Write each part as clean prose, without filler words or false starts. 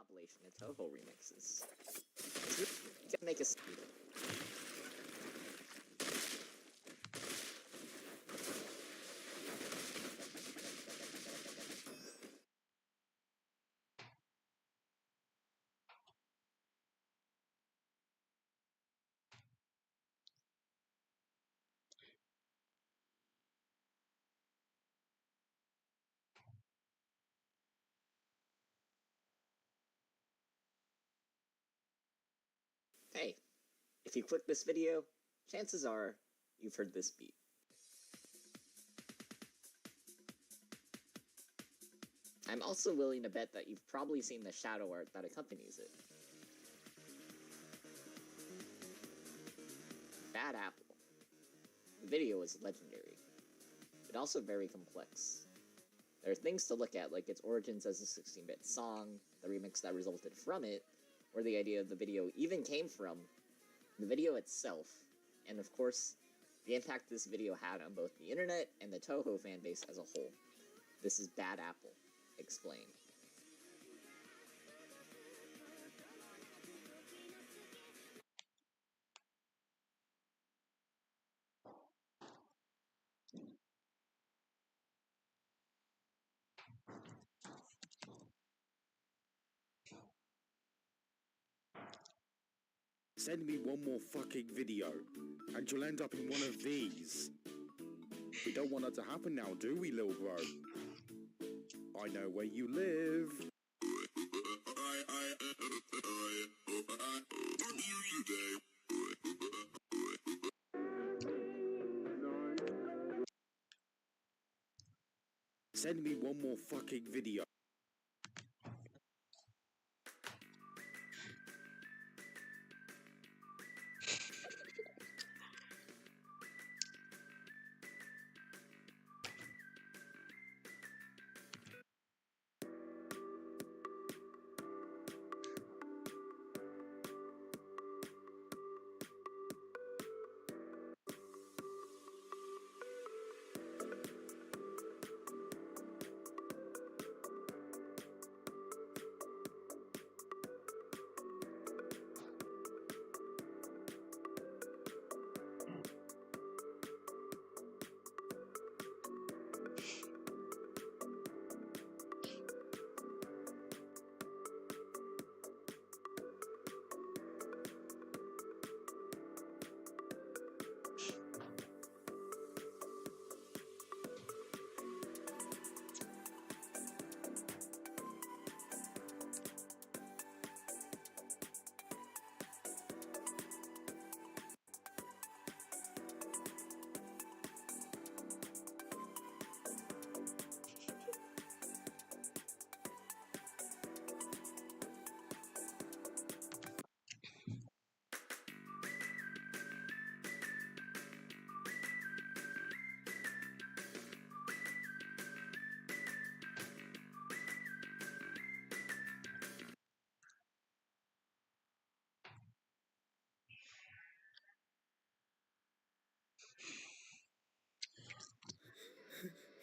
compilation of Toho remixes. It's gonna make us. Hey, if you click this video, chances are you've heard this beat. I'm also willing to bet that you've probably seen the shadow art that accompanies it. Bad Apple. The video is legendary, but also very complex. There are things to look at, like its origins as a 16-bit song, the remix that resulted from it, where the idea of the video even came from, the video itself, and of course, the impact this video had on both the internet and the Toho fanbase as a whole. This is Bad Apple. Explained. Send me one more fucking video, and you'll end up in one of these. We don't want that to happen now, do we, little bro? I know where you live. Send me one more fucking video.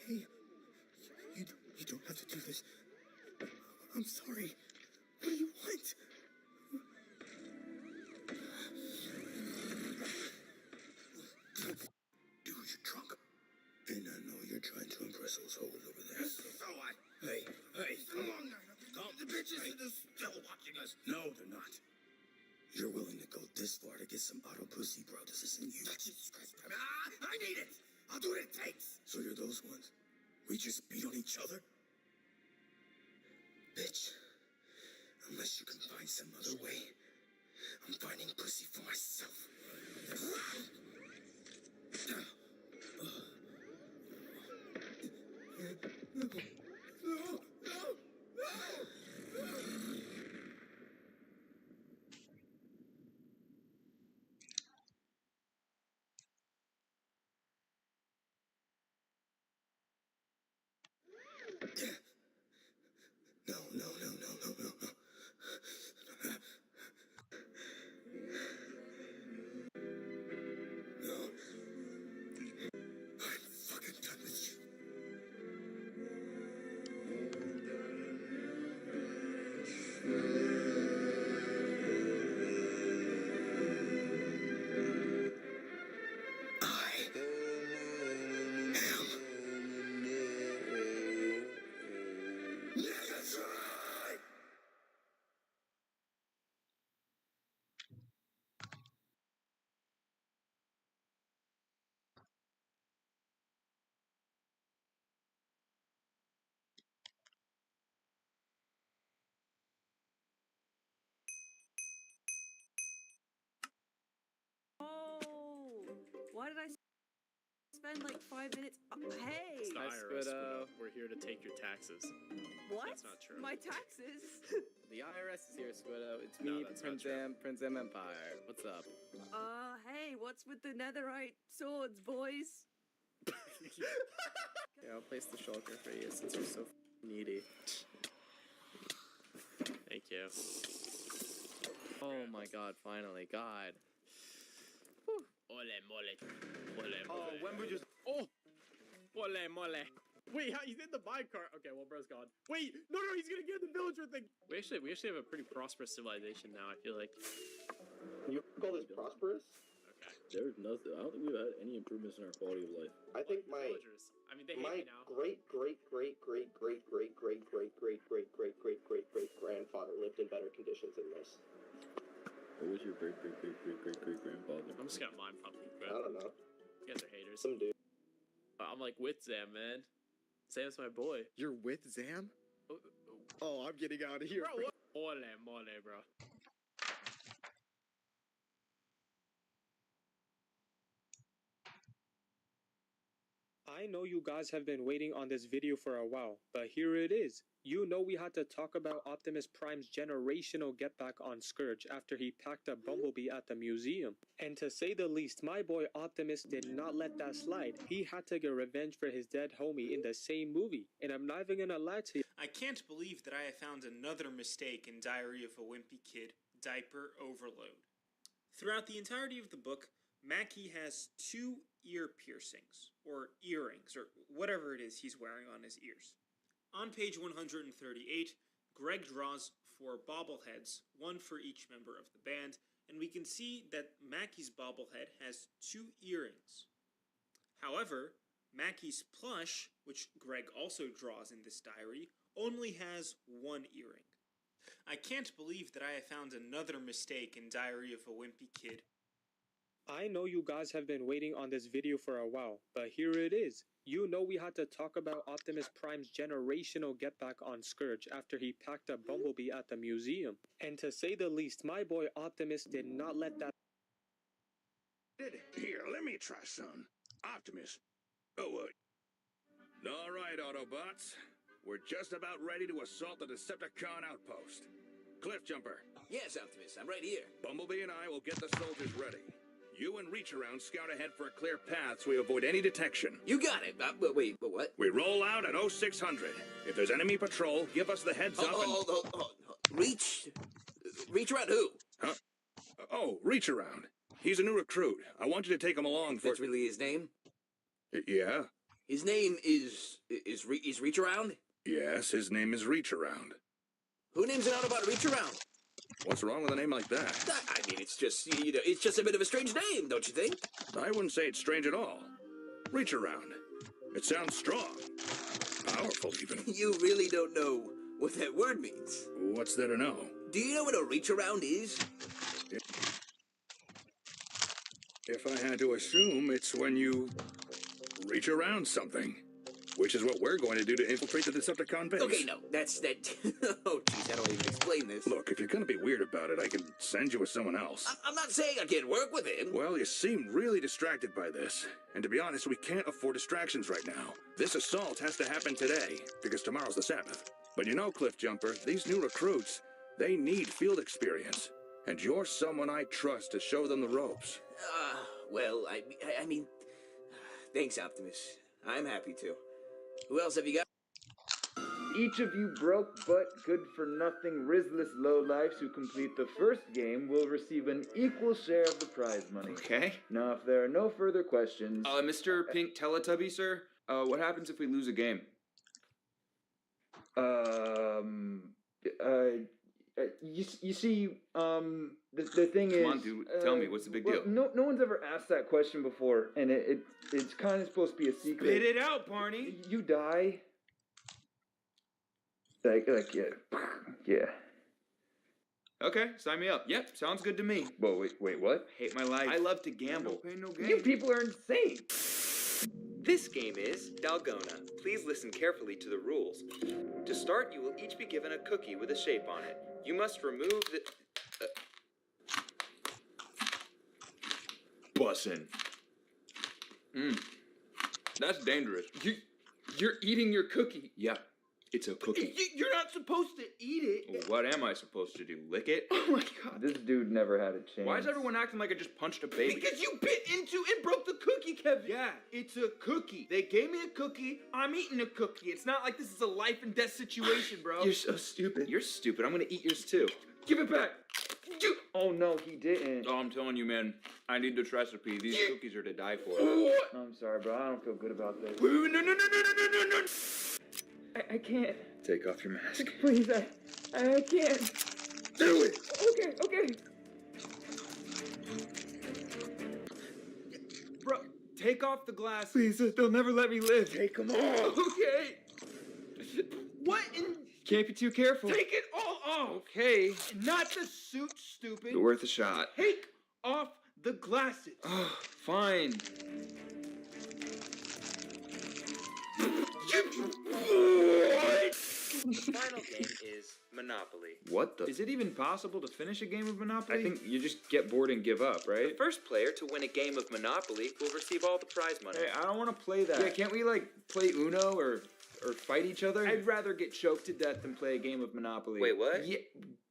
Hey, you don't have to do this. I'm sorry. What do you want? Dude, you're drunk. And I know you're trying to impress those hoes over there. So what? Hey, come on now. Come. The bitches are still watching us. No, they're not. You're willing to go this far to get some auto pussy, bro. This isn't you. Jesus Christ, I need it. I'll do what it takes. So you're those ones? We just beat on each other? Bitch, unless you can find some other way, I'm finding pussy for myself. No. Why did I spend like 5 minutes? Hey! It's the Hi, IRS, Squiddo. We're here to take your taxes. What? That's not true. My taxes? The IRS is here, Squiddo. It's No, me, that's not Prince M Empire. What's up? Hey, what's with the netherite swords, boys? Here, I'll place the shulker for you since you're so needy. Thank you. Oh my god, finally. God. Ole mole. Ole Oh, mole. when we just. Oh! Mole mole. Wait, he's in the minecart. Okay, well, bro's gone. Wait, no, he's gonna get the villager thing. We actually have a pretty prosperous civilization now, I feel like. You call this prosperous? Okay. There's nothing. I don't think we've had any improvements in our quality of life. I think my Villagers. I mean, they hate me now. great grandfather lived in better conditions than this. What was your great grandfather? I'm just gonna mind pump you, I bro. don't know. You guys are haters. Some dude. I'm like with Zam, man. Sam's my boy. You're with Zam? Oh, I'm getting out of here. Bro, what? Ole mole, bro. I know you guys have been waiting on this video for a while, but here it is. You know we had to talk about Optimus Prime's generational get back on Scourge after he packed a bumblebee at the museum. And to say the least, my boy Optimus did not let that slide. He had to get revenge for his dead homie in the same movie. And I'm not even gonna lie to you. I can't believe that I have found another mistake in Diary of a Wimpy Kid, Diaper Overload. Throughout the entirety of the book, Mackie has 2 ear piercings, or earrings, or whatever it is he's wearing on his ears. On page 138, Greg draws 4 bobbleheads, 1 for each member of the band, and we can see that Mackie's bobblehead has 2 earrings. However, Mackie's plush, which Greg also draws in this diary, only has 1 earring. I can't believe that I have found another mistake in Diary of a Wimpy Kid. I know you guys have been waiting on this video for a while, but here it is. You know we had to talk about Optimus Prime's generational get back on Scourge after he packed a bumblebee at the museum. And to say the least, my boy Optimus did not let that... Here, let me try, son. Optimus. All right, Autobots. We're just about ready to assault the Decepticon outpost. Cliff Jumper. Yes, Optimus, I'm right here. Bumblebee and I will get the soldiers ready. You and Reach Around scout ahead for a clear path so we avoid any detection. You got it. Wait, but what? We roll out at 0600. If there's enemy patrol, give us the heads up and... Hold. Reach Around who? Huh? Oh, Reach Around. He's a new recruit. I want you to take him along for... That's really his name? Yeah? His name is Reach Around? Yes, his name is Reach Around. Who names an Autobot Reach Around? What's wrong with a name like that? I mean, it's just, it's just a bit of a strange name, don't you think? I wouldn't say it's strange at all. Reach Around. It sounds strong. Powerful, even. You really don't know what that word means. What's there to know? Do you know what a Reach Around is? If I had to assume, it's when you reach around something. Which is what we're going to do to infiltrate the Decepticon base. Okay, no, that's that. Oh, jeez, how do I even explain this? Look, if you're going to be weird about it, I can send you with someone else. I'm not saying I can't work with him. Well, you seem really distracted by this. And to be honest, we can't afford distractions right now. This assault has to happen today, because tomorrow's the Sabbath. But you know, Cliff Jumper, these new recruits, they need field experience. And you're someone I trust to show them the ropes. Well, I mean, thanks, Optimus. I'm happy to. Who else have you got? Each of you broke but good-for-nothing Rizless lowlifes who complete the first game will receive an equal share of the prize money. Okay. Now, if there are no further questions... Mr. Pink Teletubby, sir, what happens if we lose a game? You see, the thing is... Come on, dude, tell me, what's the big deal? No one's ever asked that question before, and it's kind of supposed to be a secret. Spit it out, Barney! You die... Like, yeah. Okay, sign me up. Yep, sounds good to me. Whoa, wait, what? Hate my life. I love to gamble. No pain, no gain. You people are insane! This game is Dalgona. Please listen carefully to the rules. To start, you will each be given a cookie with a shape on it. You must remove the... Bussin'. That's dangerous. You're eating your cookie. Yeah, it's a cookie. You're not supposed to eat it. Well, what am I supposed to do? Lick it? Oh my god. This dude never had a chance. Why is everyone acting like I just punched a baby? Because you bit into and broke the cookie, Kevin. Yeah, it's a cookie. They gave me a cookie. I'm eating a cookie. It's not like this is a life and death situation, bro. You're so stupid. You're stupid. I'm gonna eat yours too. Give it back. Oh no, he didn't. Oh, I'm telling you, man. I need this recipe. These cookies are to die for. I'm sorry, bro. I don't feel good about this. Wait, no. I can't. Take off your mask. Please, I can't. Do it. Okay. Bro, take off the glasses. Please, they'll never let me live. Take them off. Okay. What in... Can't be too careful. Take it all off. Okay. Not the suit, stupid. But worth a shot. Take off the glasses. Oh, fine. The final game is Monopoly. What the? Is it even possible to finish a game of Monopoly? I think you just get bored and give up, right? The first player to win a game of Monopoly will receive all the prize money. Hey, I don't want to play that. Yeah, can't we, like, play Uno or fight each other? I'd rather get choked to death than play a game of Monopoly. Wait, what? Yeah.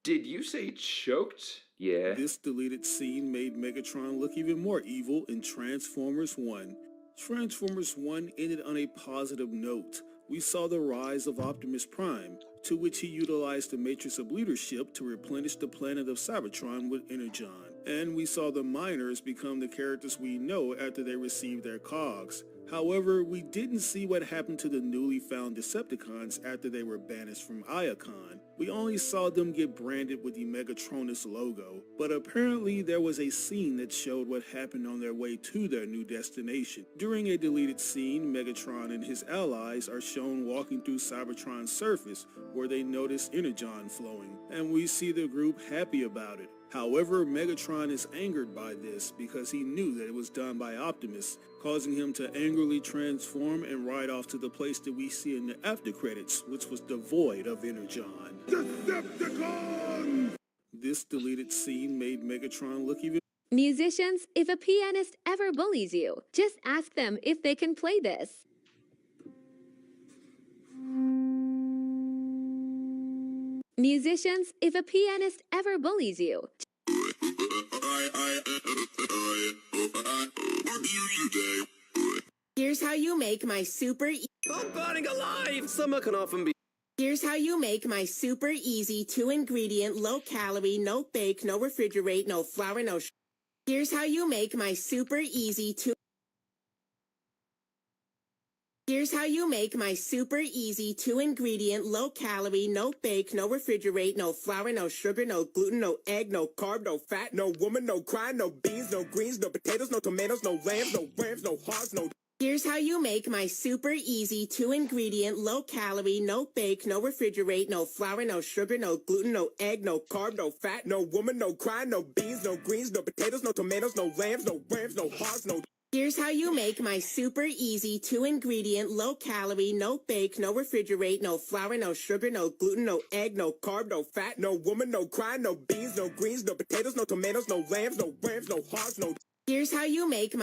Did you say choked? Yeah. This deleted scene made Megatron look even more evil in Transformers 1. Transformers 1 ended on a positive note. We saw the rise of Optimus Prime, to which he utilized the Matrix of Leadership to replenish the planet of Cybertron with Energon. And we saw the miners become the characters we know after they received their cogs. However, we didn't see what happened to the newly found Decepticons after they were banished from Iacon. We only saw them get branded with the Megatronus logo, but apparently there was a scene that showed what happened on their way to their new destination. During a deleted scene, Megatron and his allies are shown walking through Cybertron's surface, where they notice Energon flowing, and we see the group happy about it. However, Megatron is angered by this because he knew that it was done by Optimus, causing him to angrily transform and ride off to the place that we see in the after credits, which was devoid of Energon. Decepticons! This deleted scene made Megatron look even... Musicians, if a pianist ever bullies you, just ask them if they can play this. Musicians, if a pianist ever bullies you, here's how you make my super I'm burning alive! Summer can often be... Here's how you make my super easy 2-ingredient, low-calorie, no bake, no refrigerate, no flour, no Here's how you make my super easy Here's how you make my super easy 2-ingredient, low-calorie, no bake, no refrigerate, no flour, no sugar, no gluten, no egg, no carb, no fat, no woman, no cry, no beans, no greens, no potatoes, no tomatoes, no lambs, no rams, no hogs, no... Here's how you make my super easy 2-ingredient, low-calorie, no bake, no refrigerate, no flour, no sugar, no gluten, no egg, no carb, no fat, no woman, no cry, no beans, no greens, no potatoes, no tomatoes, no lambs, no rams, no hogs, no... Here's how you make my super easy 2-ingredient, low-calorie, no bake, no refrigerate, no flour, no sugar, no gluten, no egg, no carb, no fat, no woman, no cry, no beans, no greens, no potatoes, no tomatoes, no lambs, no rams, no hogs, no... Here's how you make my...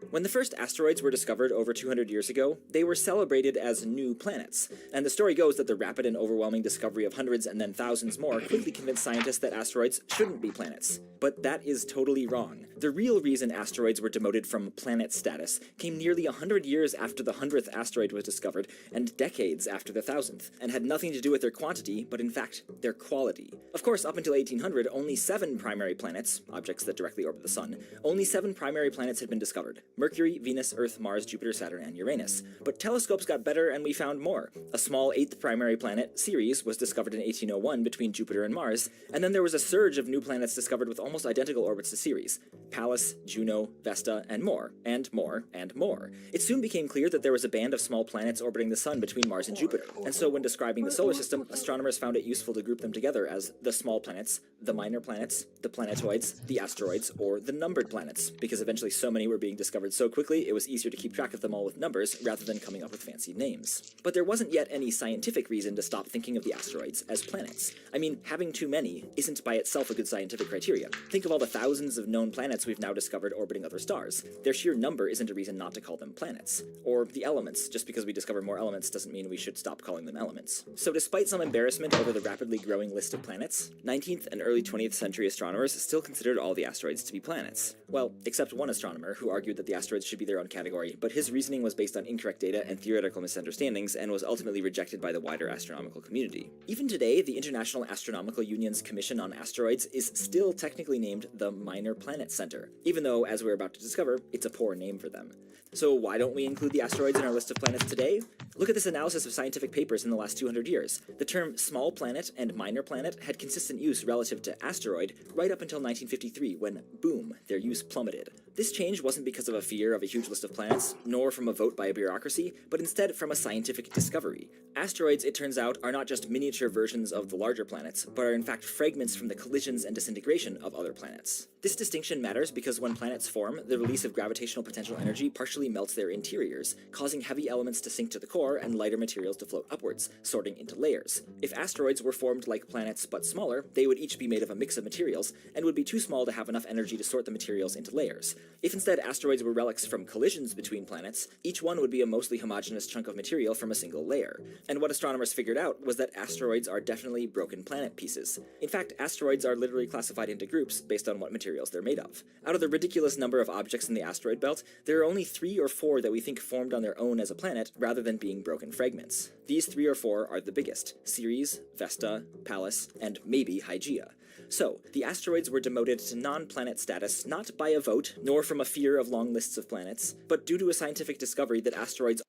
When the first asteroids were discovered over 200 years ago, they were celebrated as new planets, and the story goes that the rapid and overwhelming discovery of hundreds and then thousands more quickly convinced scientists that asteroids shouldn't be planets. But that is totally wrong. The real reason asteroids were demoted from planet status came nearly 100 years after the 100th asteroid was discovered, and decades after the 1000th, and had nothing to do with their quantity, but in fact, their quality. Of course, up until 1800, only 7 primary planets, objects that directly orbit the sun, only 7 primary planets had been discovered: Mercury, Venus, Earth, Mars, Jupiter, Saturn, and Uranus. But telescopes got better and we found more. A small 8th primary planet, Ceres, was discovered in 1801 between Jupiter and Mars, and then there was a surge of new planets discovered with almost identical orbits to Ceres: Pallas, Juno, Vesta, and more, and more, and more. It soon became clear that there was a band of small planets orbiting the sun between Mars and Jupiter, and so when describing the solar system, astronomers found it useful to group them together as the small planets, the minor planets, the planetoids, the asteroids, or the numbered planets, because eventually so many were being discovered discovered so quickly it was easier to keep track of them all with numbers rather than coming up with fancy names. But there wasn't yet any scientific reason to stop thinking of the asteroids as planets. I mean, having too many isn't by itself a good scientific criteria. Think of all the thousands of known planets we've now discovered orbiting other stars. Their sheer number isn't a reason not to call them planets. Or the elements. Just because we discover more elements doesn't mean we should stop calling them elements. So despite some embarrassment over the rapidly growing list of planets, 19th and early 20th century astronomers still considered all the asteroids to be planets. Well, except one astronomer who argued that the asteroids should be their own category, but his reasoning was based on incorrect data and theoretical misunderstandings and was ultimately rejected by the wider astronomical community. Even today, the International Astronomical Union's Commission on Asteroids is still technically named the Minor Planet Center, even though, as we're about to discover, it's a poor name for them. So why don't we include the asteroids in our list of planets today? Look at this analysis of scientific papers in the last 200 years. The term small planet and minor planet had consistent use relative to asteroid right up until 1953 when, boom, their use plummeted. This change wasn't because of a fear of a huge list of planets, nor from a vote by a bureaucracy, but instead from a scientific discovery. Asteroids, it turns out, are not just miniature versions of the larger planets, but are in fact fragments from the collisions and disintegration of other planets. This distinction matters because when planets form, the release of gravitational potential energy partially melts their interiors, causing heavy elements to sink to the core and lighter materials to float upwards, sorting into layers. If asteroids were formed like planets but smaller, they would each be made of a mix of materials, and would be too small to have enough energy to sort the materials into layers. If instead asteroids were relics from collisions between planets, each one would be a mostly homogeneous chunk of material from a single layer. And what astronomers figured out was that asteroids are definitely broken planet pieces. In fact, asteroids are literally classified into groups based on what materials they're made of. Out of the ridiculous number of objects in the asteroid belt, there are only 3 or 4 that we think formed on their own as a planet rather than being broken fragments. These 3 or 4 are the biggest: Ceres, Vesta, Pallas, and maybe Hygeia. So, the asteroids were demoted to non-planet status not by a vote, nor from a fear of long lists of planets, but due to a scientific discovery that asteroids.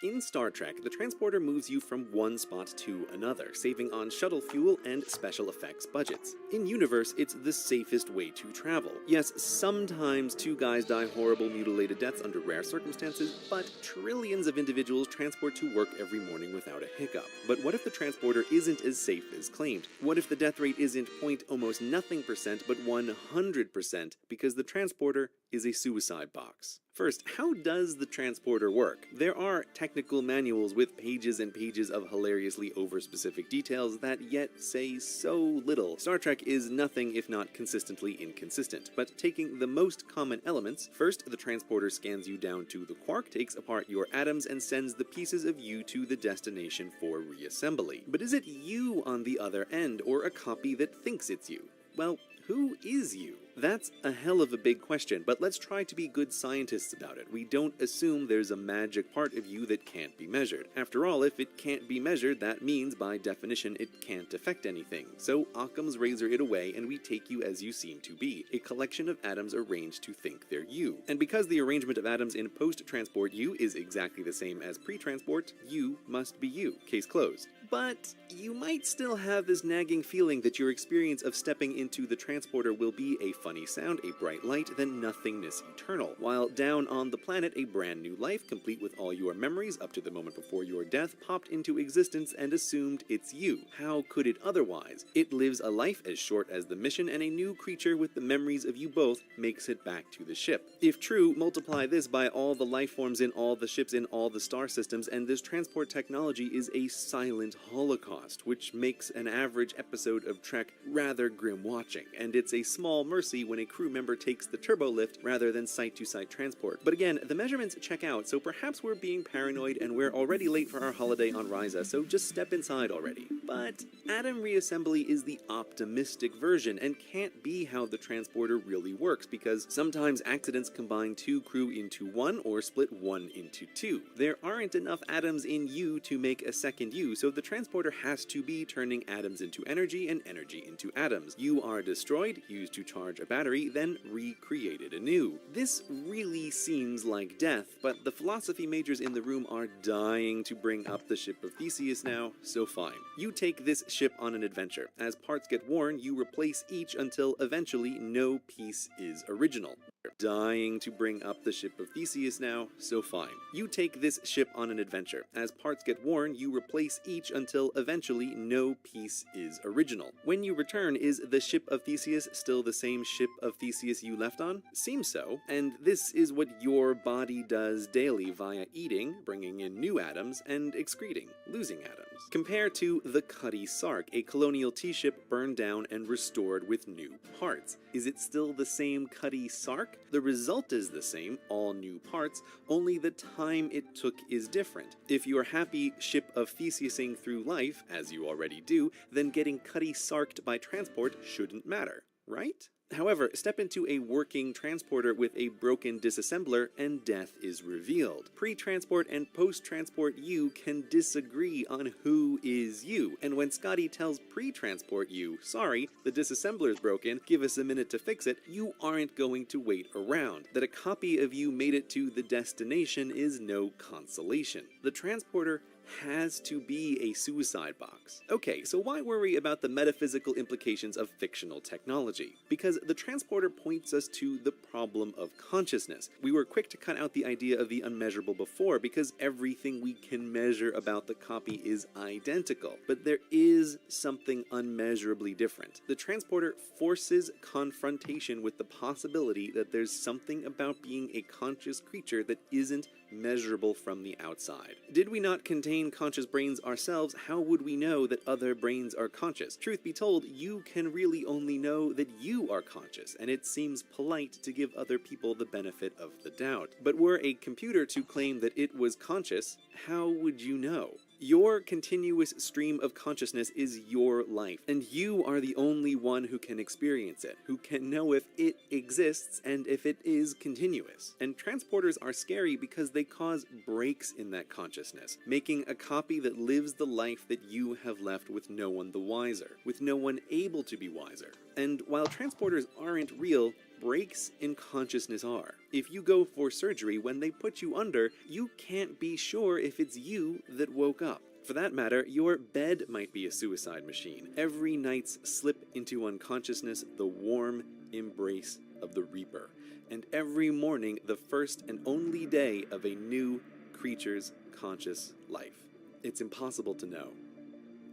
In Star Trek, the transporter moves you from one spot to another, saving on shuttle fuel and special effects budgets. In universe, it's the safest way to travel. Yes, sometimes 2 guys die horrible mutilated deaths under rare circumstances, but trillions of individuals transport to work every morning without a hiccup. But what if the transporter isn't as safe as claimed? What if the death rate isn't almost nothing%, but 100% because the transporter is a suicide box? First, how does the transporter work? There are technical manuals with pages and pages of hilariously over-specific details that yet say so little. Star Trek is nothing if not consistently inconsistent, but taking the most common elements, first the transporter scans you down to the quark, takes apart your atoms, and sends the pieces of you to the destination for reassembly. But is it you on the other end, or a copy that thinks it's you? Well, who is you? That's a hell of a big question, but let's try to be good scientists about it. We don't assume there's a magic part of you that can't be measured. After all, if it can't be measured, that means, by definition, it can't affect anything. So Occam's razor it away, and we take you as you seem to be, a collection of atoms arranged to think they're you. And because the arrangement of atoms in post-transport you is exactly the same as pre-transport, you must be you. Case closed. But you might still have this nagging feeling that your experience of stepping into the transporter will be a funny sound, a bright light, then nothingness eternal, while down on the planet a brand new life, complete with all your memories up to the moment before your death, popped into existence and assumed it's you. How could it otherwise? It lives a life as short as the mission, and a new creature with the memories of you both makes it back to the ship. If true, multiply this by all the life forms in all the ships in all the star systems, and this transport technology is a silent holocaust, which makes an average episode of Trek rather grim watching, and it's a small mercy when a crew member takes the turbo lift rather than site-to-site transport. But again, the measurements check out, so perhaps we're being paranoid and we're already late for our holiday on Ryza, so just step inside already. But atom reassembly is the optimistic version and can't be how the transporter really works, because sometimes accidents combine 2 crew into 1 or split 1 into 2. There aren't enough atoms in you to make a second you, so the transporter has to be turning atoms into energy and energy into atoms. You are destroyed, used to charge a battery, then recreated anew. This really seems like death, but the philosophy majors in the room are dying to bring up the ship of Theseus now, so fine. You take this ship on an adventure. As parts get worn, you replace each until eventually no piece is original. Dying to bring up the ship of Theseus now, so fine. You take this ship on an adventure. As parts get worn, you replace each until eventually no piece is original. When you return, is the ship of Theseus still the same ship of Theseus you left on? Seems so, and this is what your body does daily via eating, bringing in new atoms, and excreting, losing atoms. Compare to the Cutty Sark, a colonial tea-ship burned down and restored with new parts. Is it still the same Cutty Sark? The result is the same, all new parts, only the time it took is different. If you're happy ship of Theseusing through life, as you already do, then getting Cutty Sarked by transport shouldn't matter, right? However, step into a working transporter with a broken disassembler and death is revealed. Pre-transport and post-transport you can disagree on who is you, and when Scotty tells pre-transport you, sorry, the disassembler's broken, give us a minute to fix it, you aren't going to wait around. That a copy of you made it to the destination is no consolation. The transporter has to be a suicide box. Okay, so why worry about the metaphysical implications of fictional technology? Because the transporter points us to the problem of consciousness. We were quick to cut out the idea of the unmeasurable before because everything we can measure about the copy is identical. But there is something unmeasurably different. The transporter forces confrontation with the possibility that there's something about being a conscious creature that isn't measurable from the outside. Did we not contain conscious brains ourselves, how would we know that other brains are conscious? Truth be told, you can really only know that you are conscious, and it seems polite to give other people the benefit of the doubt. But were a computer to claim that it was conscious, how would you know? Your continuous stream of consciousness is your life, and you are the only one who can experience it, who can know if it exists and if it is continuous. And transporters are scary because they cause breaks in that consciousness, making a copy that lives the life that you have left with no one the wiser, with no one able to be wiser. And while transporters aren't real, breaks in consciousness are. If you go for surgery, when they put you under, you can't be sure if it's you that woke up. For that matter, your bed might be a suicide machine. Every night's slip into unconsciousness, the warm embrace of the Reaper. And every morning, the first and only day of a new creature's conscious life. It's impossible to know.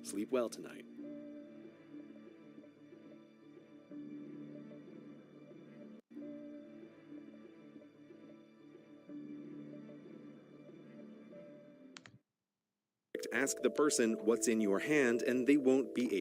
Sleep well tonight. Ask the person what's in your hand and they won't be able.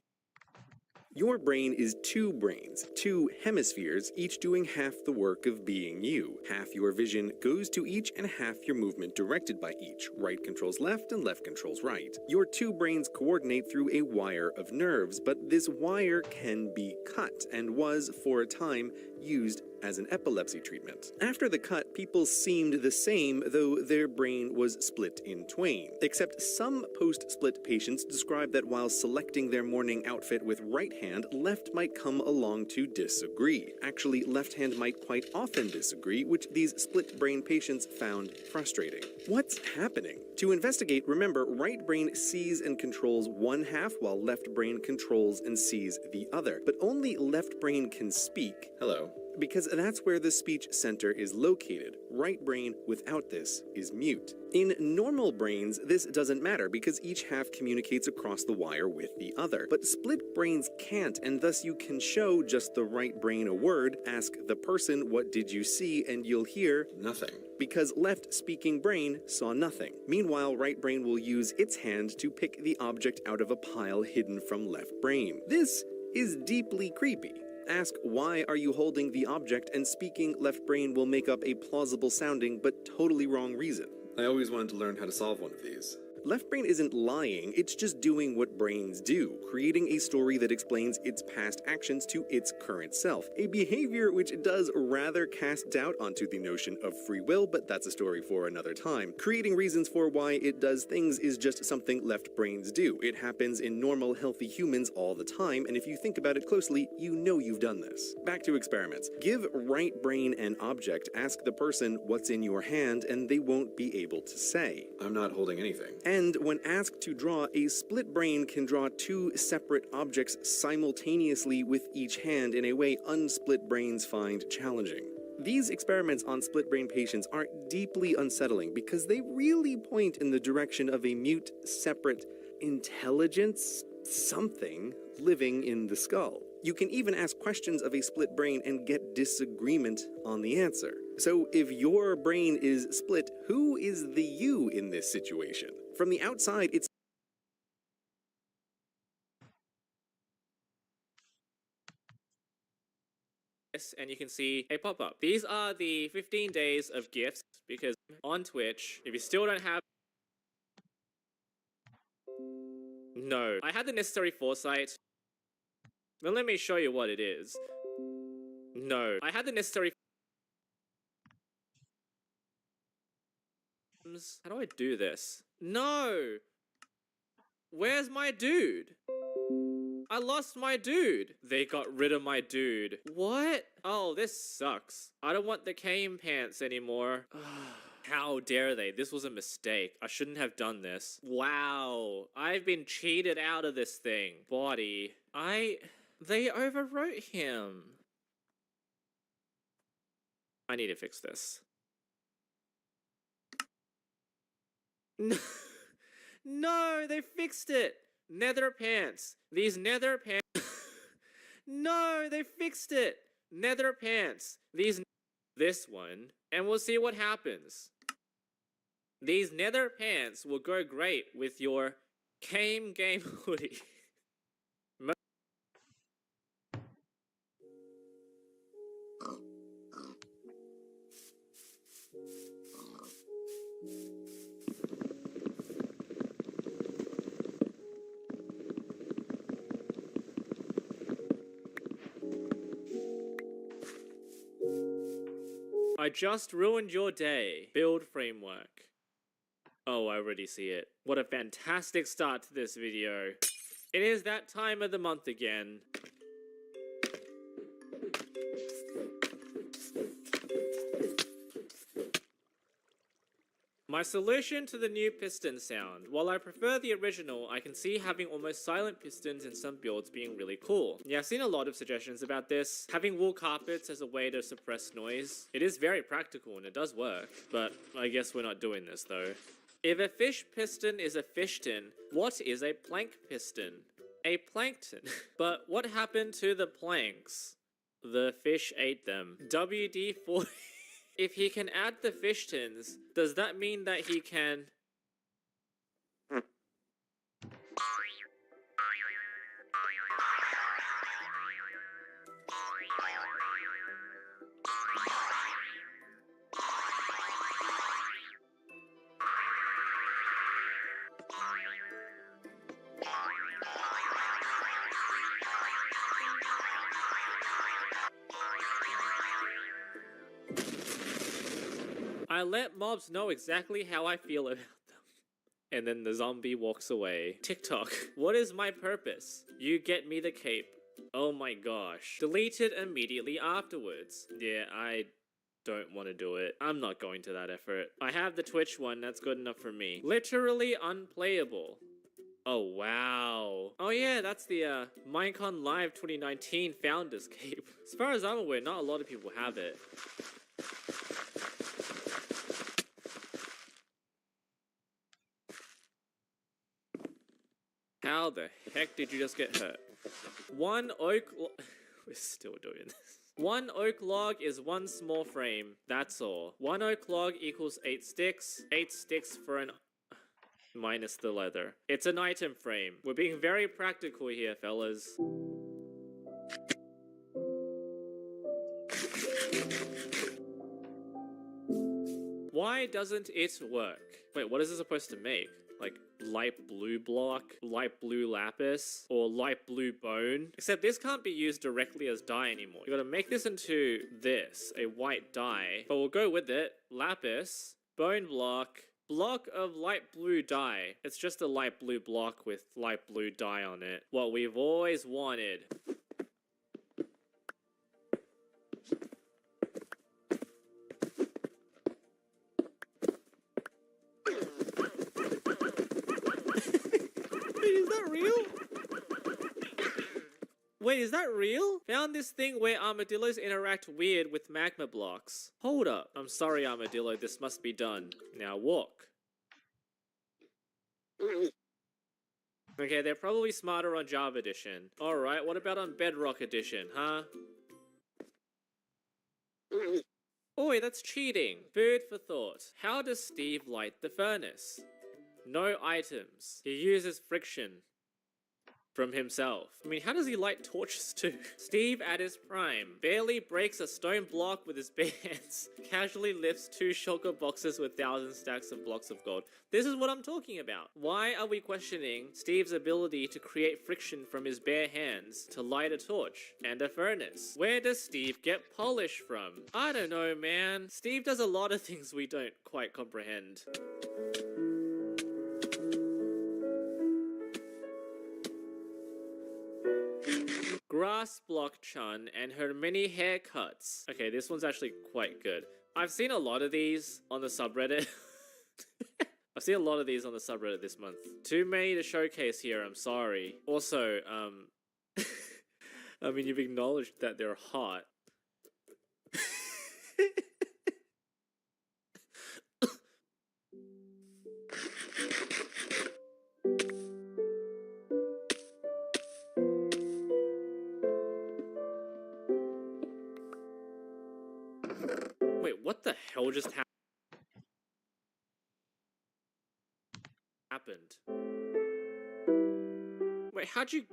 Your brain is two brains, two hemispheres, each doing half the work of being you. Half your vision goes to each and half your movement directed by each. Right controls left and left controls right. Your two brains coordinate through a wire of nerves, but this wire can be cut and was, for a time, used as an epilepsy treatment. After the cut, people seemed the same, though their brain was split in twain. Except some post-split patients describe that while selecting their morning outfit with right hand, left might come along to disagree. Actually, left hand might quite often disagree, which these split-brain patients found frustrating. What's happening? To investigate, remember, right brain sees and controls one half, while left brain controls and sees the other. But only left brain can speak. Hello. Because that's where the speech center is located. Right brain without this is mute. In normal brains, this doesn't matter because each half communicates across the wire with the other. But split brains can't, and thus you can show just the right brain a word, ask the person, what did you see, and you'll hear nothing. Because left speaking brain saw nothing. Meanwhile, right brain will use its hand to pick the object out of a pile hidden from left brain. This is deeply creepy. Ask why are you holding the object, and speaking left brain will make up a plausible sounding but totally wrong reason. I always wanted to learn how to solve one of these. Left brain isn't lying, it's just doing what brains do, creating a story that explains its past actions to its current self. A behavior which does rather cast doubt onto the notion of free will, but that's a story for another time. Creating reasons for why it does things is just something left brains do. It happens in normal, healthy humans all the time, and if you think about it closely, you know you've done this. Back to experiments. Give right brain an object, ask the person what's in your hand, and they won't be able to say. I'm not holding anything. And when asked to draw, a split brain can draw two separate objects simultaneously with each hand in a way unsplit brains find challenging. These experiments on split-brain patients are deeply unsettling because they really point in the direction of a mute, separate intelligence, something, living in the skull. You can even ask questions of a split brain and get disagreement on the answer. So if your brain is split, who is the you in this situation? From the outside, it's and you can see a pop-up. These are the 15 days of gifts, because on Twitch, if you still don't have... No. I had the necessary foresight. Well, let me show you what it is. No. I had the necessary... How do I do this? No! Where's my dude? I lost my dude. They got rid of my dude. What? Oh, this sucks. I don't want the cane pants anymore. How dare they? This was a mistake. I shouldn't have done this. Wow. I've been cheated out of this thing. Body. They overwrote him. I need to fix this. No, no, they fixed it. Nether pants. These nether pants. No, they fixed it. Nether pants. This one. And we'll see what happens. These nether pants will go great with your game hoodie. I just ruined your day. Build framework. Oh, I already see it. What a fantastic start to this video. It is that time of the month again. My solution to the new piston sound. While I prefer the original, I can see having almost silent pistons in some builds being really cool. Yeah, I've seen a lot of suggestions about this. Having wool carpets as a way to suppress noise. It is very practical and it does work, but I guess we're not doing this though. If a fish piston is a fishton, what is a plank piston? A plankton. But what happened to the planks? The fish ate them. WD-40. If he can add the fishtons, does that mean that he can... I let mobs know exactly how I feel about them. And then the zombie walks away. TikTok. What is my purpose? You get me the cape. Oh my gosh. Delete it immediately afterwards. Yeah, I don't want to do it. I'm not going to that effort. I have the Twitch one, that's good enough for me. Literally unplayable. Oh wow. Oh yeah, that's the Minecon Live 2019 Founders Cape. As far as I'm aware, not a lot of people have it. How the heck did you just get hurt? One oak we're still doing this. One oak log is one small frame, that's all. One oak log equals 8 sticks. 8 sticks for an... minus the leather. It's an item frame. We're being very practical here, fellas. Why doesn't it work? Wait, what is it supposed to make? Like, light blue block, light blue lapis, or light blue bone? Except this can't be used directly as dye anymore. You gotta make this into this, a white dye. But we'll go with it. Lapis, bone block, block of light blue dye. It's just a light blue block with light blue dye on it. What we've always wanted. Wait, is that real? Found this thing where armadillos interact weird with magma blocks. Hold up. I'm sorry, armadillo. This must be done. Now walk. Okay, they're probably smarter on Java Edition. Alright, what about on Bedrock Edition, huh? Oi, that's cheating. Food for thought. How does Steve light the furnace? No items. He uses friction from himself. I mean, how does he light torches too? Steve at his prime barely breaks a stone block with his bare hands. Casually lifts 2 shulker boxes with 1,000 stacks of blocks of gold. This is what I'm talking about. Why are we questioning Steve's ability to create friction from his bare hands to light a torch and a furnace? Where does Steve get polish from? I don't know, man. Steve does a lot of things we don't quite comprehend. Grass Block Chun and her mini haircuts. Okay, this one's actually quite good. I've seen a lot of these on the subreddit. I've seen a lot of these on the subreddit this month. Too many to showcase here, I'm sorry. Also, I mean, you've acknowledged that they're hot. Wait, what the hell just happened? Wait, how'd you...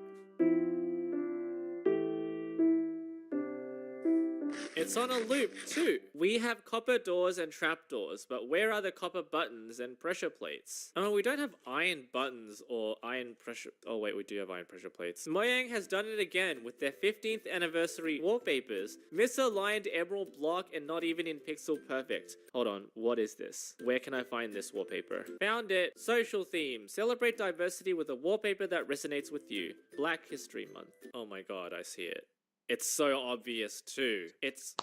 It's on a loop, too. We have copper doors and trapdoors, but where are the copper buttons and pressure plates? Oh, we don't have iron buttons or iron pressure... Oh, wait, we do have iron pressure plates. Mojang has done it again with their 15th anniversary wallpapers. Misaligned emerald block and not even in pixel perfect. Hold on, what is this? Where can I find this wallpaper? Found it! Social theme. Celebrate diversity with a wallpaper that resonates with you. Black History Month. Oh my god, I see it. It's so obvious too. It's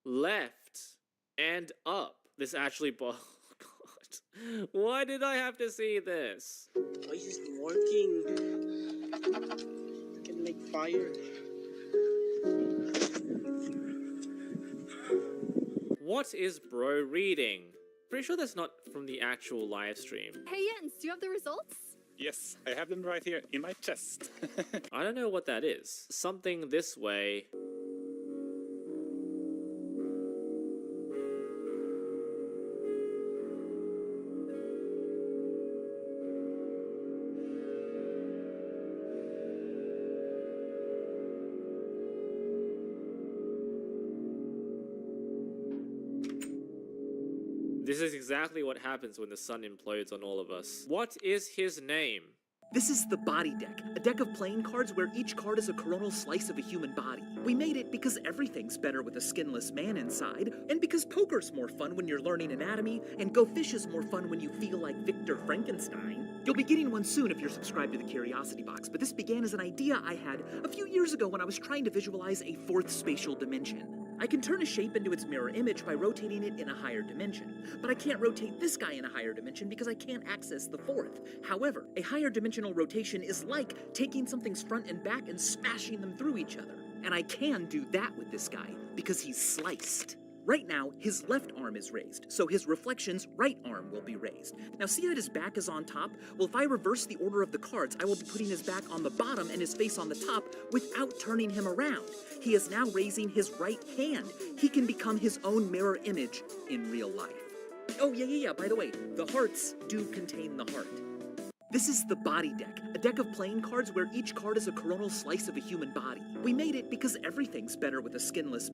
left and up. This actually oh god. Why did I have to see this? Why is this working? I can make fire. What is bro reading? Pretty sure that's not from the actual live stream. Hey Jens, do you have the results? Yes, I have them right here in my chest. I don't know what that is. Something this way. This is exactly what happens when the sun implodes on all of us. What is his name? This is the body deck, a deck of playing cards where each card is a coronal slice of a human body. We made it because everything's better with a skinless man inside, and because poker's more fun when you're learning anatomy, and Go Fish is more fun when you feel like Victor Frankenstein. You'll be getting one soon if you're subscribed to the Curiosity Box, but this began as an idea I had a few years ago when I was trying to visualize a fourth spatial dimension. I can turn a shape into its mirror image by rotating it in a higher dimension, but I can't rotate this guy in a higher dimension because I can't access the fourth. However, a higher dimensional rotation is like taking something's front and back and smashing them through each other. And I can do that with this guy because he's sliced. Right now, his left arm is raised, so his reflection's right arm will be raised. Now see that his back is on top? Well, if I reverse the order of the cards, I will be putting his back on the bottom and his face on the top without turning him around. He is now raising his right hand. He can become his own mirror image in real life. Oh, yeah, by the way, the hearts do contain the heart. This is the body deck, a deck of playing cards where each card is a coronal slice of a human body. We made it because everything's better with a skinless...